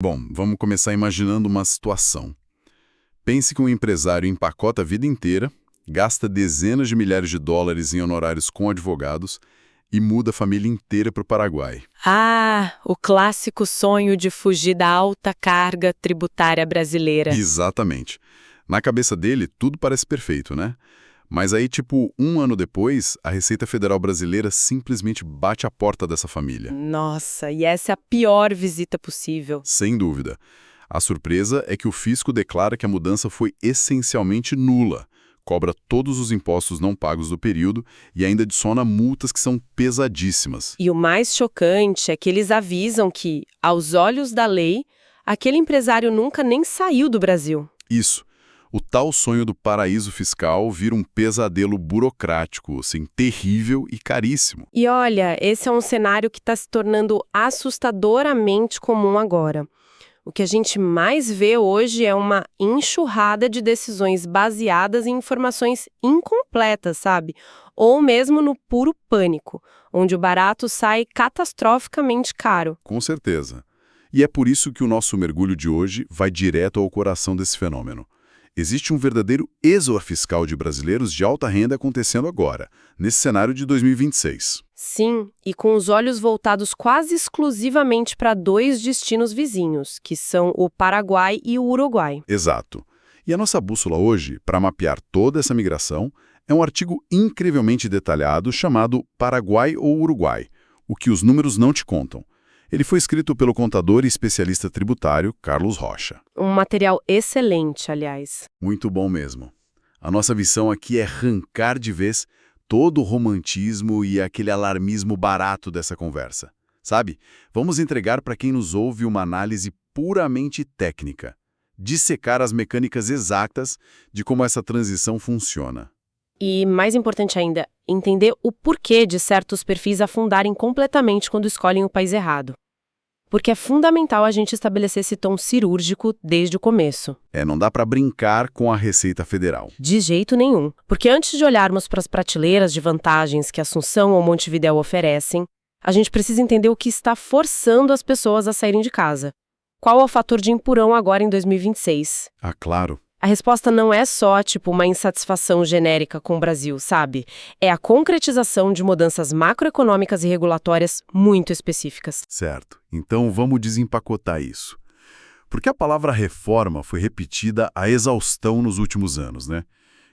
Bom, vamos começar imaginando uma situação. Pense que um empresário empacota a vida inteira, gasta dezenas de milhares de dólares em honorários com advogados e muda a família inteira para o Paraguai. Ah, o clássico sonho de fugir da alta carga tributária brasileira. Exatamente. Na cabeça dele, tudo parece perfeito, né? Mas aí, tipo, um ano depois, a Receita Federal Brasileira simplesmente bate a porta dessa família. Nossa, e essa é a pior visita possível. Sem dúvida. A surpresa é que o fisco declara que a mudança foi essencialmente nula, cobra todos os impostos não pagos do período e ainda adiciona multas que são pesadíssimas. E o mais chocante é que eles avisam que, aos olhos da lei, aquele empresário nunca nem saiu do Brasil. Isso. O tal sonho do paraíso fiscal vira um pesadelo burocrático, assim, terrível e caríssimo. E olha, esse é um cenário que está se tornando assustadoramente comum agora. O que a gente mais vê hoje é uma enxurrada de decisões baseadas em informações incompletas, sabe? Ou mesmo no puro pânico, onde o barato sai catastroficamente caro. Com certeza. E é por isso que o nosso mergulho de hoje vai direto ao coração desse fenômeno. Existe um verdadeiro exor fiscal de brasileiros de alta renda acontecendo agora, nesse cenário de 2026. Sim, e com os olhos voltados quase exclusivamente para dois destinos vizinhos, que são o Paraguai e o Uruguai. Exato. E a nossa bússola hoje, para mapear toda essa migração, é um artigo incrivelmente detalhado chamado Paraguai ou Uruguai, o que os números não te contam. Ele foi escrito pelo contador e especialista tributário Carlos Rocha. Um material excelente, aliás. Muito bom mesmo. A nossa missão aqui é arrancar de vez todo o romantismo e aquele alarmismo barato dessa conversa. Sabe? Vamos entregar para quem nos ouve uma análise puramente técnica, dissecar as mecânicas exatas de como essa transição funciona. E, mais importante ainda, entender o porquê de certos perfis afundarem completamente quando escolhem o país errado. Porque é fundamental a gente estabelecer esse tom cirúrgico desde o começo. Não dá para brincar com a Receita Federal. De jeito nenhum. Porque antes de olharmos para as prateleiras de vantagens que Assunção ou Montevidéu oferecem, a gente precisa entender o que está forçando as pessoas a saírem de casa. Qual é o fator de empurrão agora em 2026? Ah, claro. A resposta não é só, uma insatisfação genérica com o Brasil, sabe? É a concretização de mudanças macroeconômicas e regulatórias muito específicas. Certo. Então vamos desempacotar isso. Porque a palavra reforma foi repetida à exaustão nos últimos anos, né?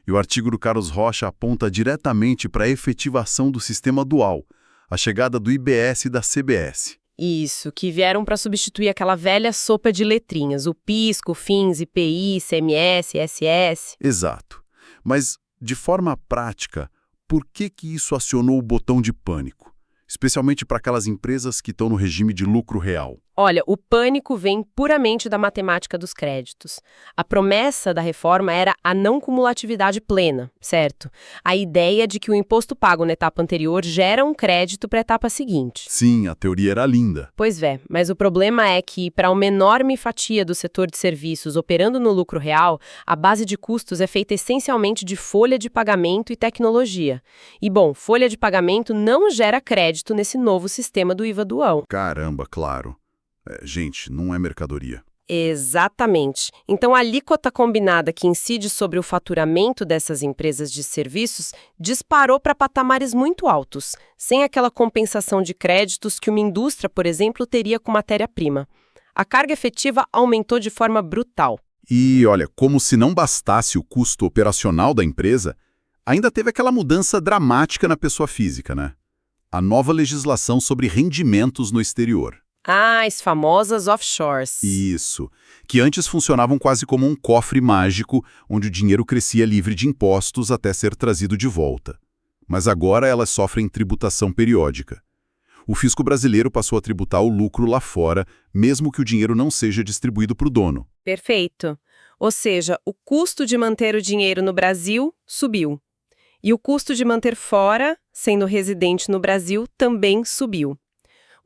E o artigo do Carlos Rocha aponta diretamente para a efetivação do sistema dual, a chegada do IBS e da CBS. Isso, que vieram para substituir aquela velha sopa de letrinhas, o PIS, COFINS, IPI, ICMS, ISS. Exato. Mas, de forma prática, por que isso acionou o botão de pânico? Especialmente para aquelas empresas que estão no regime de lucro real. Olha, o pânico vem puramente da matemática dos créditos. A promessa da reforma era a não cumulatividade plena, certo? A ideia de que o imposto pago na etapa anterior gera um crédito para a etapa seguinte. Sim, a teoria era linda. Pois é, mas o problema é que, para uma enorme fatia do setor de serviços operando no lucro real, a base de custos é feita essencialmente de folha de pagamento e tecnologia. E, bom, folha de pagamento não gera crédito nesse novo sistema do IVA dual. Caramba, claro. Gente, não é mercadoria. Exatamente. Então, a alíquota combinada que incide sobre o faturamento dessas empresas de serviços disparou para patamares muito altos, sem aquela compensação de créditos que uma indústria, por exemplo, teria com matéria-prima. A carga efetiva aumentou de forma brutal. E, olha, como se não bastasse o custo operacional da empresa, ainda teve aquela mudança dramática na pessoa física, né? A nova legislação sobre rendimentos no exterior. Ah, as famosas offshores. Isso, que antes funcionavam quase como um cofre mágico, onde o dinheiro crescia livre de impostos até ser trazido de volta. Mas agora elas sofrem tributação periódica. O fisco brasileiro passou a tributar o lucro lá fora, mesmo que o dinheiro não seja distribuído para o dono. Perfeito. Ou seja, o custo de manter o dinheiro no Brasil subiu. E o custo de manter fora, sendo residente no Brasil, também subiu.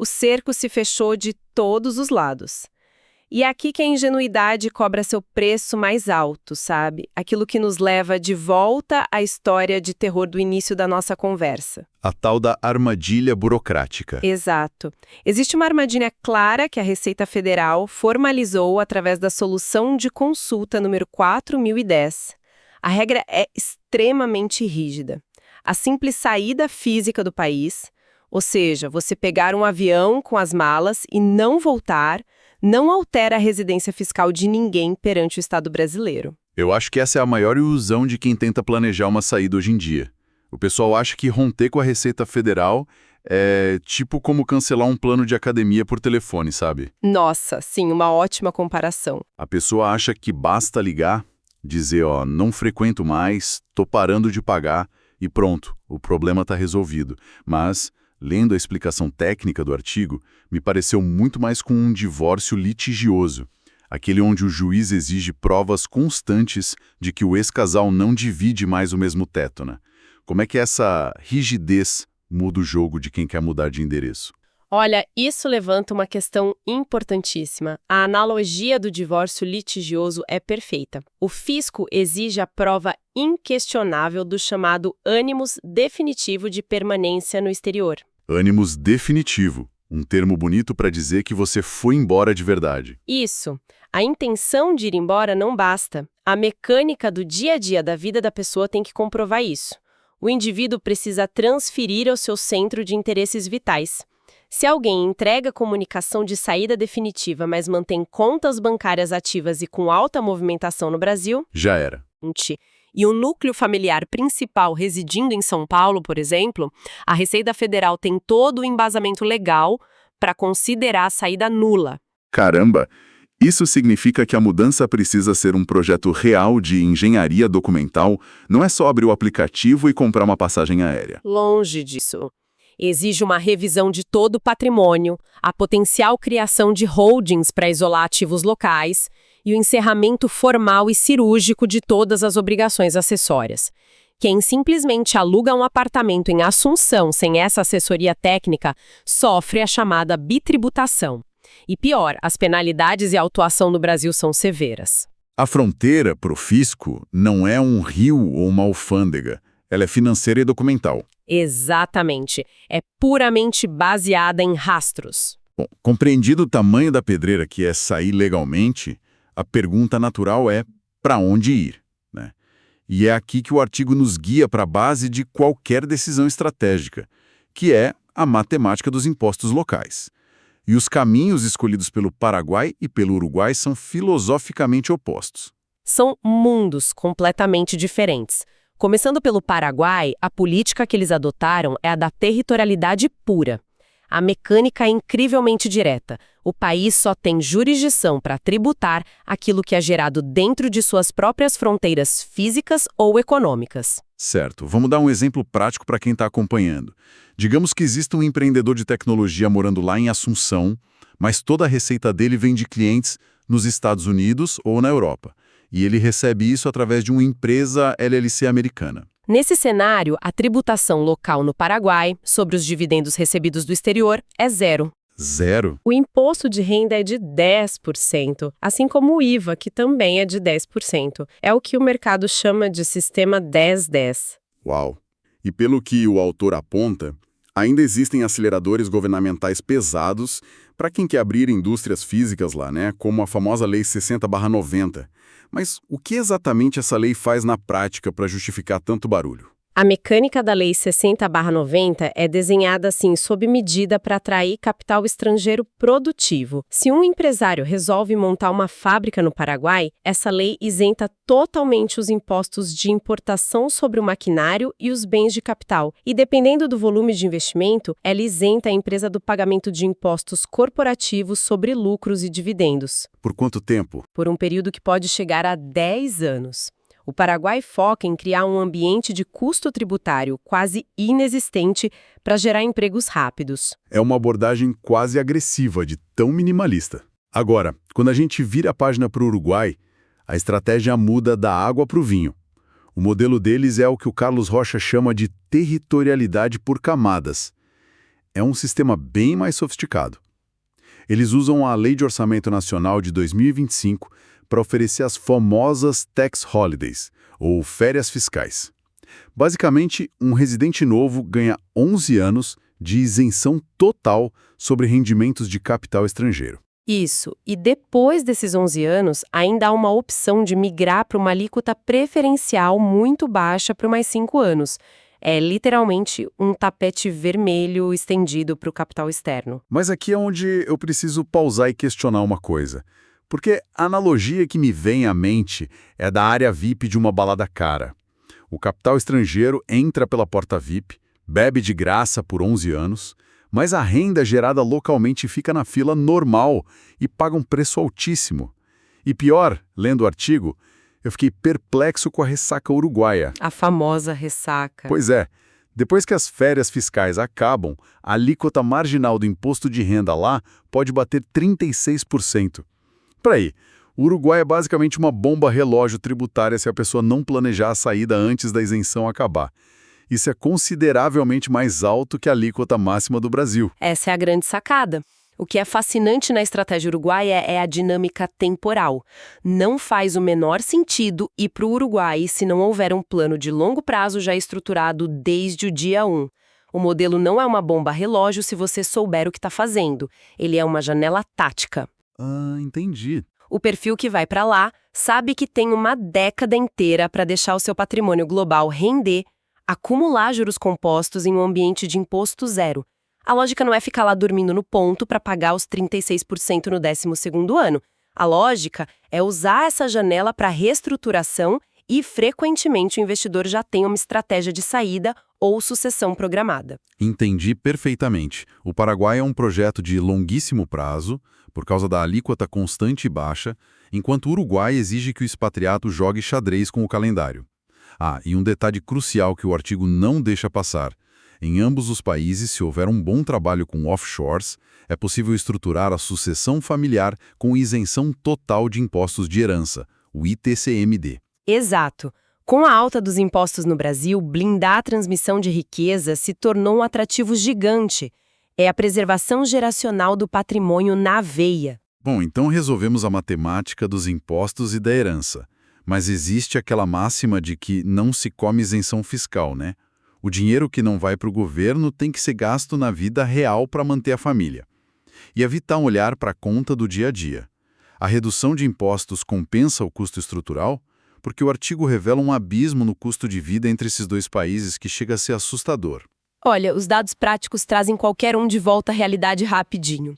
O cerco se fechou de todos os lados. E é aqui que a ingenuidade cobra seu preço mais alto, sabe? Aquilo que nos leva de volta à história de terror do início da nossa conversa. A tal da armadilha burocrática. Exato. Existe uma armadilha clara que a Receita Federal formalizou através da Solução de Consulta número 4010. A regra é extremamente rígida. A simples saída física do país, ou seja, você pegar um avião com as malas e não voltar, não altera a residência fiscal de ninguém perante o Estado brasileiro. Eu acho que essa é a maior ilusão de quem tenta planejar uma saída hoje em dia. O pessoal acha que romper com a Receita Federal é tipo como cancelar um plano de academia por telefone, sabe? Nossa, sim, uma ótima comparação. A pessoa acha que basta ligar, dizer, ó, não frequento mais, tô parando de pagar e pronto, o problema tá resolvido. Mas, lendo a explicação técnica do artigo, me pareceu muito mais com um divórcio litigioso, aquele onde o juiz exige provas constantes de que o ex-casal não divide mais o mesmo teto, né? Como é que essa rigidez muda o jogo de quem quer mudar de endereço? Olha, isso levanta uma questão importantíssima. A analogia do divórcio litigioso é perfeita. O fisco exige a prova inquestionável do chamado ânimos definitivo de permanência no exterior. Ânimos definitivo, um termo bonito para dizer que você foi embora de verdade. Isso. A intenção de ir embora não basta. A mecânica do dia a dia da vida da pessoa tem que comprovar isso. O indivíduo precisa transferir ao seu centro de interesses vitais. Se alguém entrega comunicação de saída definitiva, mas mantém contas bancárias ativas e com alta movimentação no Brasil, Já era. e o núcleo familiar principal residindo em São Paulo, por exemplo, a Receita Federal tem todo o embasamento legal para considerar a saída nula. Caramba! Isso significa que a mudança precisa ser um projeto real de engenharia documental, não é só abrir o aplicativo e comprar uma passagem aérea. Longe disso. Exige uma revisão de todo o patrimônio, a potencial criação de holdings para isolar ativos locais e o encerramento formal e cirúrgico de todas as obrigações acessórias. Quem simplesmente aluga um apartamento em Assunção sem essa assessoria técnica sofre a chamada bitributação. E pior, as penalidades e a autuação no Brasil são severas. A fronteira, para o fisco, não é um rio ou uma alfândega. Ela é financeira e documental. Exatamente. É puramente baseada em rastros. Bom, compreendido o tamanho da pedreira que é sair legalmente, a pergunta natural é para onde ir, né? E é aqui que o artigo nos guia para a base de qualquer decisão estratégica, que é a matemática dos impostos locais. E os caminhos escolhidos pelo Paraguai e pelo Uruguai são filosoficamente opostos. São mundos completamente diferentes. Começando pelo Paraguai, a política que eles adotaram é a da territorialidade pura. A mecânica é incrivelmente direta. O país só tem jurisdição para tributar aquilo que é gerado dentro de suas próprias fronteiras físicas ou econômicas. Certo. Vamos dar um exemplo prático para quem está acompanhando. Digamos que exista um empreendedor de tecnologia morando lá em Assunção, mas toda a receita dele vem de clientes nos Estados Unidos ou na Europa. E ele recebe isso através de uma empresa LLC americana. Nesse cenário, a tributação local no Paraguai sobre os dividendos recebidos do exterior é zero. Zero? O imposto de renda é de 10%, assim como o IVA, que também é de 10%. É o que o mercado chama de sistema 10-10. Uau! E pelo que o autor aponta, ainda existem aceleradores governamentais pesados para quem quer abrir indústrias físicas lá, né? Como a famosa Lei 60/90. Mas o que exatamente essa lei faz na prática para justificar tanto barulho? A mecânica da Lei 60/90 é desenhada assim sob medida para atrair capital estrangeiro produtivo. Se um empresário resolve montar uma fábrica no Paraguai, essa lei isenta totalmente os impostos de importação sobre o maquinário e os bens de capital. E dependendo do volume de investimento, ela isenta a empresa do pagamento de impostos corporativos sobre lucros e dividendos. Por quanto tempo? Por um período que pode chegar a 10 anos. O Paraguai foca em criar um ambiente de custo tributário quase inexistente para gerar empregos rápidos. É uma abordagem quase agressiva, de tão minimalista. Agora, quando a gente vira a página para o Uruguai, a estratégia muda da água para o vinho. O modelo deles é o que o Carlos Rocha chama de territorialidade por camadas. É um sistema bem mais sofisticado. Eles usam a Lei de Orçamento Nacional de 2025 para oferecer as famosas tax holidays, ou férias fiscais. Basicamente, um residente novo ganha 11 anos de isenção total sobre rendimentos de capital estrangeiro. Isso, e depois desses 11 anos, ainda há uma opção de migrar para uma alíquota preferencial muito baixa por mais 5 anos. É literalmente um tapete vermelho estendido para o capital externo. Mas aqui é onde eu preciso pausar e questionar uma coisa. Porque a analogia que me vem à mente é da área VIP de uma balada cara. O capital estrangeiro entra pela porta VIP, bebe de graça por 11 anos, mas a renda gerada localmente fica na fila normal e paga um preço altíssimo. E pior, lendo o artigo, eu fiquei perplexo com a ressaca uruguaia. A famosa ressaca. Pois é, depois que as férias fiscais acabam, a alíquota marginal do imposto de renda lá pode bater 36%. Peraí, o Uruguai é basicamente uma bomba relógio tributária se a pessoa não planejar a saída antes da isenção acabar. Isso é consideravelmente mais alto que a alíquota máxima do Brasil. Essa é a grande sacada. O que é fascinante na estratégia uruguaia é a dinâmica temporal. Não faz o menor sentido ir para o Uruguai se não houver um plano de longo prazo já estruturado desde o dia 1. O modelo não é uma bomba relógio se você souber o que está fazendo. Ele é uma janela tática. Ah, entendi. O perfil que vai para lá sabe que tem uma década inteira para deixar o seu patrimônio global render, acumular juros compostos em um ambiente de imposto zero. A lógica não é ficar lá dormindo no ponto para pagar os 36% no 12º ano. A lógica é usar essa janela para reestruturação e, frequentemente, o investidor já tem uma estratégia de saída ou sucessão programada. Entendi perfeitamente. O Paraguai é um projeto de longuíssimo prazo, por causa da alíquota constante e baixa, enquanto o Uruguai exige que o expatriado jogue xadrez com o calendário. Ah, e um detalhe crucial que o artigo não deixa passar. Em ambos os países, se houver um bom trabalho com offshores, é possível estruturar a sucessão familiar com isenção total de impostos de herança, o ITCMD. Exato. Com a alta dos impostos no Brasil, blindar a transmissão de riqueza se tornou um atrativo gigante. É a preservação geracional do patrimônio na veia. Bom, então resolvemos a matemática dos impostos e da herança. Mas existe aquela máxima de que não se come isenção fiscal, né? O dinheiro que não vai para o governo tem que ser gasto na vida real para manter a família. E evitar um olhar para a conta do dia a dia. A redução de impostos compensa o custo estrutural? Porque o artigo revela um abismo no custo de vida entre esses dois países que chega a ser assustador. Olha, os dados práticos trazem qualquer um de volta à realidade rapidinho.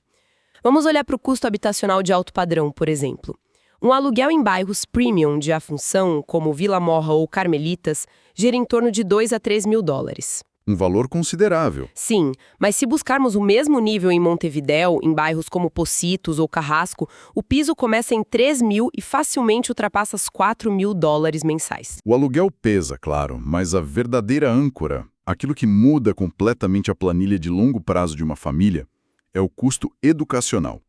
Vamos olhar para o custo habitacional de alto padrão, por exemplo. Um aluguel em bairros premium de Afunção, como Vila Morra ou Carmelitas, gira em torno de 2 a 3 mil dólares. Um valor considerável. Sim, mas se buscarmos o mesmo nível em Montevidéu, em bairros como Pocitos ou Carrasco, o piso começa em 3 mil e facilmente ultrapassa os 4 mil dólares mensais. O aluguel pesa, claro, mas a verdadeira âncora, aquilo que muda completamente a planilha de longo prazo de uma família, é o custo educacional.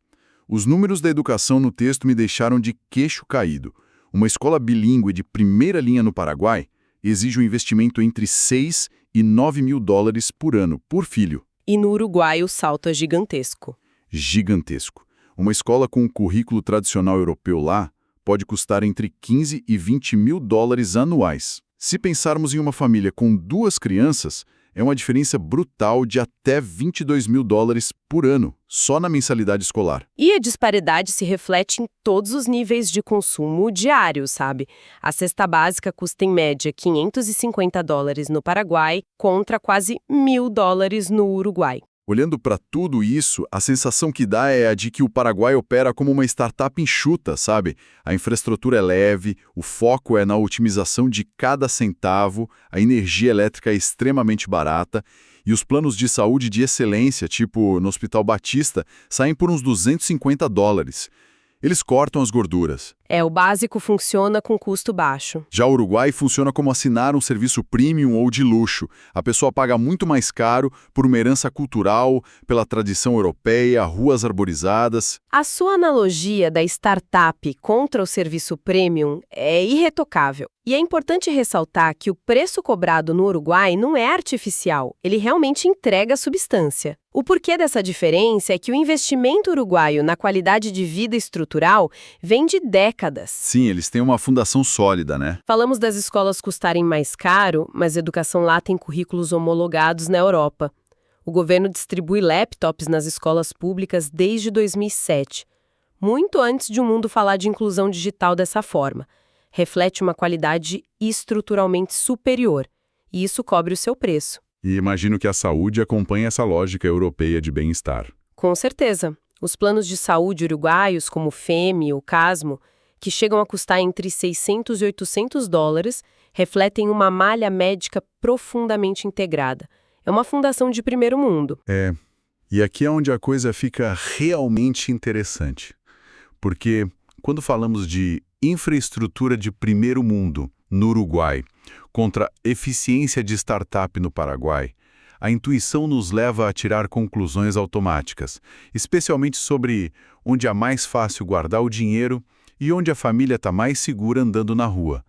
Os números da educação no texto me deixaram de queixo caído. Uma escola bilíngue de primeira linha no Paraguai exige um investimento entre 6 e 9 mil dólares por ano, por filho. E no Uruguai o salto é gigantesco. Gigantesco. Uma escola com um currículo tradicional europeu lá pode custar entre 15 e 20 mil dólares anuais. Se pensarmos em uma família com 2 crianças, é uma diferença brutal de até 22 mil dólares por ano, só na mensalidade escolar. E a disparidade se reflete em todos os níveis de consumo diário, sabe? A cesta básica custa em média 550 dólares no Paraguai contra quase 1.000 dólares no Uruguai. Olhando para tudo isso, a sensação que dá é a de que o Paraguai opera como uma startup enxuta, sabe? A infraestrutura é leve, o foco é na otimização de cada centavo, a energia elétrica é extremamente barata e os planos de saúde de excelência, tipo no Hospital Batista, saem por uns 250 dólares. Eles cortam as gorduras, O básico funciona com custo baixo. Já o Uruguai funciona como assinar um serviço premium ou de luxo. A pessoa paga muito mais caro por uma herança cultural, pela tradição europeia, ruas arborizadas. A sua analogia da startup contra o serviço premium é irretocável. E é importante ressaltar que o preço cobrado no Uruguai não é artificial, ele realmente entrega a substância. O porquê dessa diferença é que o investimento uruguaio na qualidade de vida estrutural vem de décadas. Sim, eles têm uma fundação sólida, né? Falamos das escolas custarem mais caro, mas a educação lá tem currículos homologados na Europa. O governo distribui laptops nas escolas públicas desde 2007, muito antes de o mundo falar de inclusão digital dessa forma. Reflete uma qualidade estruturalmente superior, e isso cobre o seu preço. E imagino que a saúde acompanha essa lógica europeia de bem-estar. Com certeza. Os planos de saúde uruguaios, como o FEME ou CASMO, que chegam a custar entre 600 e 800 dólares, refletem uma malha médica profundamente integrada. É uma fundação de primeiro mundo. E aqui é onde a coisa fica realmente interessante. Porque quando falamos de infraestrutura de primeiro mundo no Uruguai contra eficiência de startup no Paraguai, a intuição nos leva a tirar conclusões automáticas, especialmente sobre onde é mais fácil guardar o dinheiro e onde a família está mais segura andando na rua.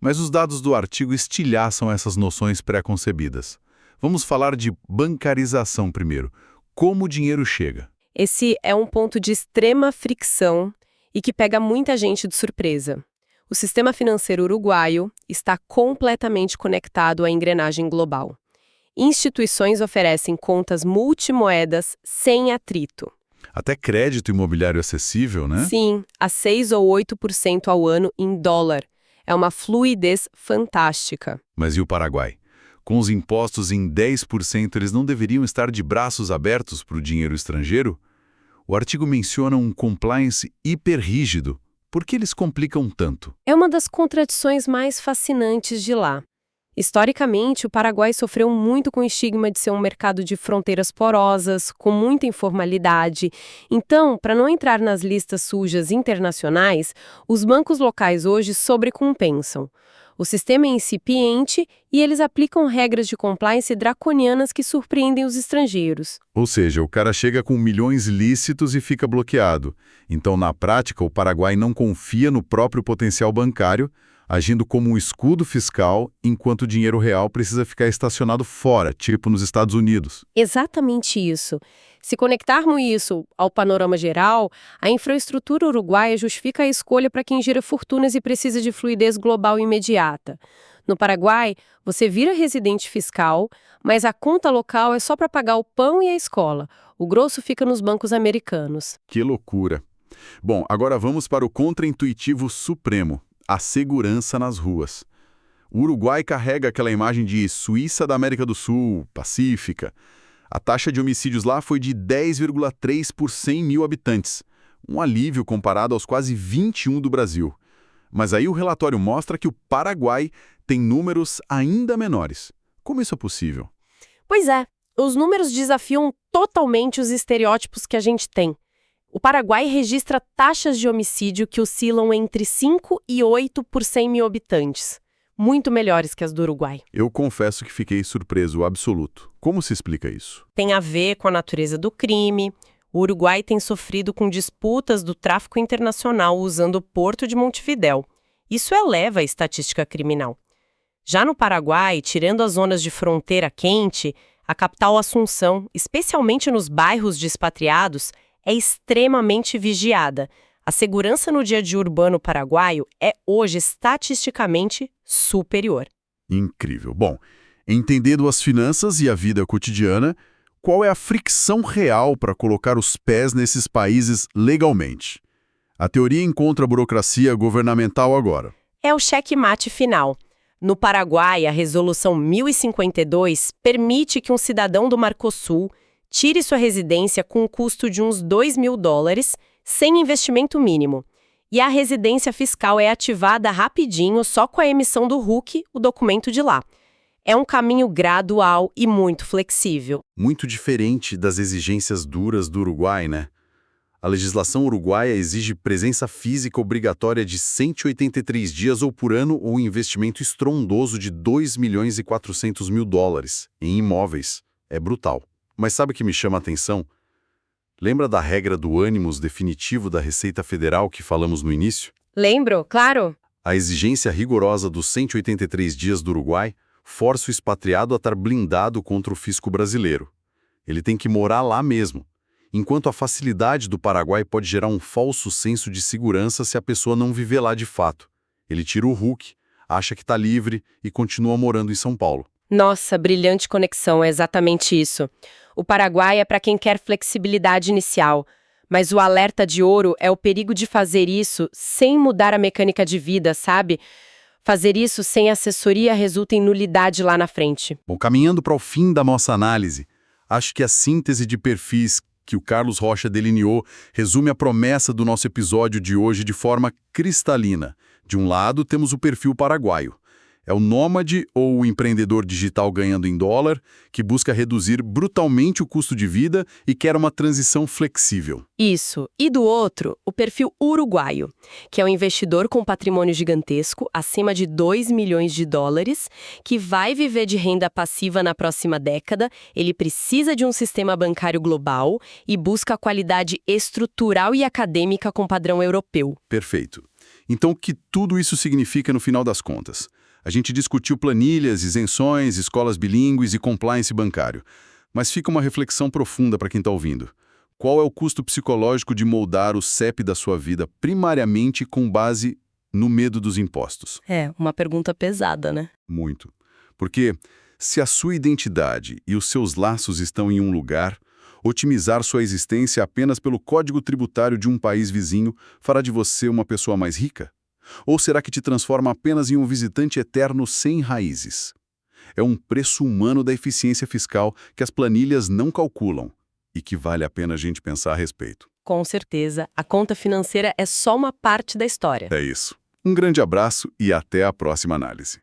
Mas os dados do artigo estilhaçam essas noções pré-concebidas. Vamos falar de bancarização primeiro. Como o dinheiro chega? Esse é um ponto de extrema fricção e que pega muita gente de surpresa. O sistema financeiro uruguaio está completamente conectado à engrenagem global. Instituições oferecem contas multimoedas sem atrito. Até crédito imobiliário acessível, né? Sim, a 6 ou 8% ao ano em dólar. É uma fluidez fantástica. Mas e o Paraguai? Com os impostos em 10%, eles não deveriam estar de braços abertos para o dinheiro estrangeiro? O artigo menciona um compliance hiperrígido. Por que eles complicam tanto? É uma das contradições mais fascinantes de lá. Historicamente, o Paraguai sofreu muito com o estigma de ser um mercado de fronteiras porosas, com muita informalidade. Então, para não entrar nas listas sujas internacionais, os bancos locais hoje sobrecompensam. O sistema é incipiente e eles aplicam regras de compliance draconianas que surpreendem os estrangeiros. Ou seja, o cara chega com milhões lícitos e fica bloqueado. Então, na prática, o Paraguai não confia no próprio potencial bancário, agindo como um escudo fiscal, enquanto o dinheiro real precisa ficar estacionado fora, tipo nos Estados Unidos. Exatamente isso. Se conectarmos isso ao panorama geral, a infraestrutura uruguaia justifica a escolha para quem gira fortunas e precisa de fluidez global imediata. No Paraguai, você vira residente fiscal, mas a conta local é só para pagar o pão e a escola. O grosso fica nos bancos americanos. Que loucura! Bom, agora vamos para o contraintuitivo supremo, a segurança nas ruas. O Uruguai carrega aquela imagem de Suíça da América do Sul, pacífica. A taxa de homicídios lá foi de 10,3 por 100 mil habitantes, um alívio comparado aos quase 21 do Brasil. Mas aí o relatório mostra que o Paraguai tem números ainda menores. Como isso é possível? Pois é, os números desafiam totalmente os estereótipos que a gente tem. O Paraguai registra taxas de homicídio que oscilam entre 5 e 8 por 100 mil habitantes. Muito melhores que as do Uruguai. Eu confesso que fiquei surpreso absoluto. Como se explica isso? Tem a ver com a natureza do crime. O Uruguai tem sofrido com disputas do tráfico internacional usando o porto de Montevidéu. Isso eleva a estatística criminal. Já no Paraguai, tirando as zonas de fronteira quente, a capital Assunção, especialmente nos bairros de expatriados, é extremamente vigiada. A segurança no dia a dia urbano paraguaio é hoje estatisticamente superior. Incrível. Bom, entendendo as finanças e a vida cotidiana, qual é a fricção real para colocar os pés nesses países legalmente? A teoria encontra a burocracia governamental agora. É o checkmate final. No Paraguai, a Resolução 1052 permite que um cidadão do Mercosul tire sua residência com um custo de uns $2.000, sem investimento mínimo. E a residência fiscal é ativada rapidinho só com a emissão do RUC, o documento de lá. É um caminho gradual e muito flexível. Muito diferente das exigências duras do Uruguai, né? A legislação uruguaia exige presença física obrigatória de 183 dias ou por ano ou um investimento estrondoso de 2 milhões e 400 mil dólares em imóveis. É brutal. Mas sabe o que me chama a atenção? Lembra da regra do ânimos definitivo da Receita Federal que falamos no início? Lembro, claro. A exigência rigorosa dos 183 dias do Uruguai força o expatriado a estar blindado contra o fisco brasileiro. Ele tem que morar lá mesmo, enquanto a facilidade do Paraguai pode gerar um falso senso de segurança se a pessoa não viver lá de fato. Ele tira o Hulk, acha que está livre e continua morando em São Paulo. Nossa, brilhante conexão, é exatamente isso. O Paraguai é para quem quer flexibilidade inicial, mas o alerta de ouro é o perigo de fazer isso sem mudar a mecânica de vida, sabe? Fazer isso sem assessoria resulta em nulidade lá na frente. Bom, caminhando para o fim da nossa análise, acho que a síntese de perfis que o Carlos Rocha delineou resume a promessa do nosso episódio de hoje de forma cristalina. De um lado, temos o perfil paraguaio. É o nômade ou o empreendedor digital ganhando em dólar, que busca reduzir brutalmente o custo de vida e quer uma transição flexível. Isso. E do outro, o perfil uruguaio, que é um investidor com patrimônio gigantesco, acima de 2 milhões de dólares, que vai viver de renda passiva na próxima década, ele precisa de um sistema bancário global e busca a qualidade estrutural e acadêmica com padrão europeu. Perfeito. Então, o que tudo isso significa no final das contas? A gente discutiu planilhas, isenções, escolas bilíngues e compliance bancário. Mas fica uma reflexão profunda para quem está ouvindo. Qual é o custo psicológico de moldar o CEP da sua vida primariamente com base no medo dos impostos? É, uma pergunta pesada, né? Muito. Porque se a sua identidade e os seus laços estão em um lugar, otimizar sua existência apenas pelo código tributário de um país vizinho fará de você uma pessoa mais rica? Ou será que te transforma apenas em um visitante eterno sem raízes? É um preço humano da eficiência fiscal que as planilhas não calculam e que vale a pena a gente pensar a respeito. Com certeza, a conta financeira é só uma parte da história. É isso. Um grande abraço e até a próxima análise.